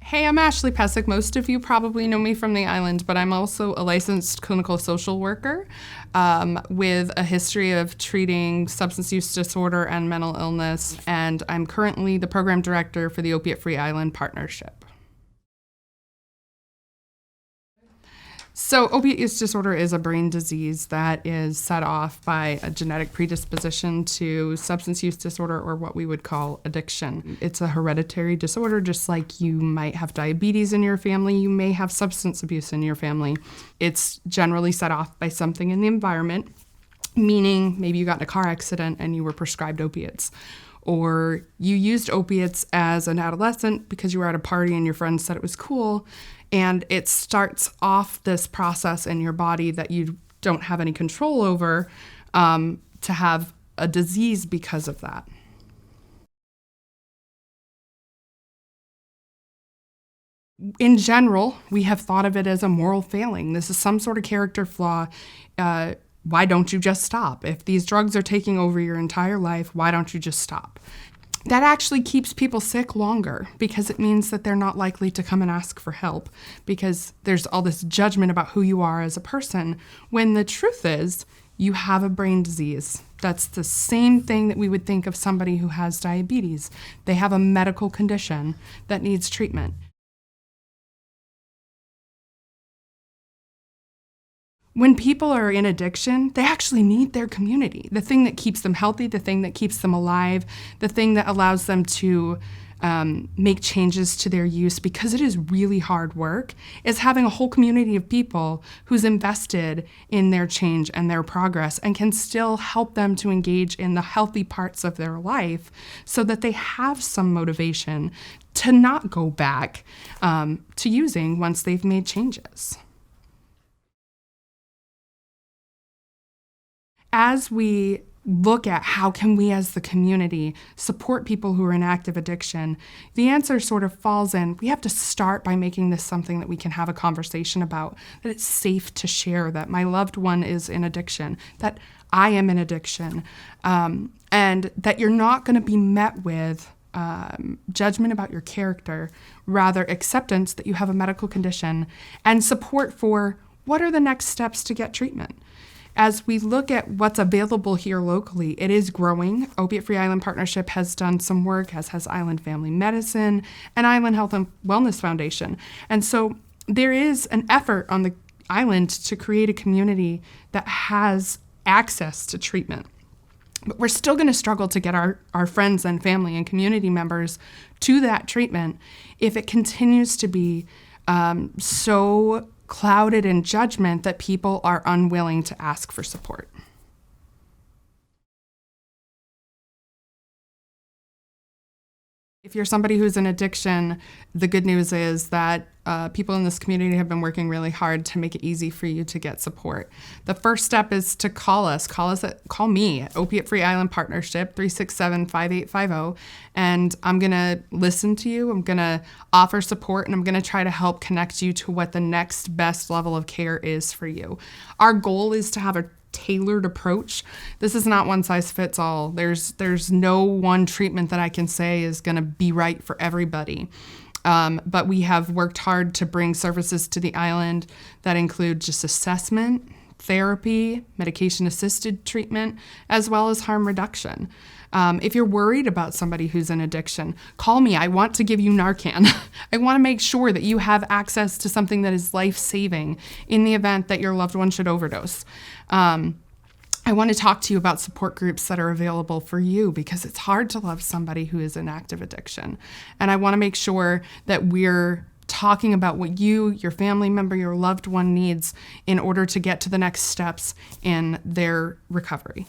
Hey, I'm Ashley Pesic. Most of you probably know me from the island, but I'm also a licensed clinical social worker with a history of treating substance use disorder and mental illness, and I'm currently the program director for the Opiate-Free Island Partnership. So opiate use disorder is a brain disease that is set off by a genetic predisposition to substance use disorder, or what we would call addiction. It's a hereditary disorder, just like you might have diabetes in your family, you may have substance abuse in your family. It's generally set off by something in the environment, meaning maybe you got in a car accident and you were prescribed opiates. Or you used opiates as an adolescent because you were at a party and your friends said it was cool, and it starts off this process in your body that you don't have any control over to have a disease because of that. In general, we have thought of it as a moral failing. This is some sort of character flaw. Why don't you just stop? If these drugs are taking over your entire life, why don't you just stop? That actually keeps people sick longer because it means that they're not likely to come and ask for help because there's all this judgment about who you are as a person, when the truth is you have a brain disease. That's the same thing that we would think of somebody who has diabetes. They have a medical condition that needs treatment. When people are in addiction, they actually need their community. The thing that keeps them healthy, the thing that keeps them alive, the thing that allows them to make changes to their use, because it is really hard work, is having a whole community of people who's invested in their change and their progress and can still help them to engage in the healthy parts of their life so that they have some motivation to not go back to using once they've made changes. As we look at how can we as the community support people who are in active addiction, the answer sort of falls in, we have to start by making this something that we can have a conversation about, that it's safe to share, that my loved one is in addiction, that I am in addiction, and that you're not going to be met with judgment about your character, rather acceptance that you have a medical condition, and support for what are the next steps to get treatment. As we look at what's available here locally, it is growing. Opiate-Free Island Partnership has done some work, as has Island Family Medicine and Island Health and Wellness Foundation. And so there is an effort on the island to create a community that has access to treatment. But we're still going to struggle to get our friends and family and community members to that treatment if it continues to be so clouded in judgment that people are unwilling to ask for support. If you're somebody who's in addiction, the good news is that people in this community have been working really hard to make it easy for you to get support. The first step is to call us. Call me at Opiate-Free Island Partnership, 367-5850, and I'm gonna listen to you, I'm gonna offer support, and I'm gonna try to help connect you to what the next best level of care is for you. Our goal is to have a tailored approach. This is not one size fits all. There's no one treatment that I can say is going to be right for everybody. But we have worked hard to bring services to the island that include just assessment, therapy, medication-assisted treatment, as well as harm reduction. If you're worried about somebody who's in addiction, call me. I want to give you Narcan. I want to make sure that you have access to something that is life-saving in the event that your loved one should overdose. I want to talk to you about support groups that are available for you, because it's hard to love somebody who is in active addiction. And I want to make sure that we're talking about what you, your family member, your loved one needs in order to get to the next steps in their recovery.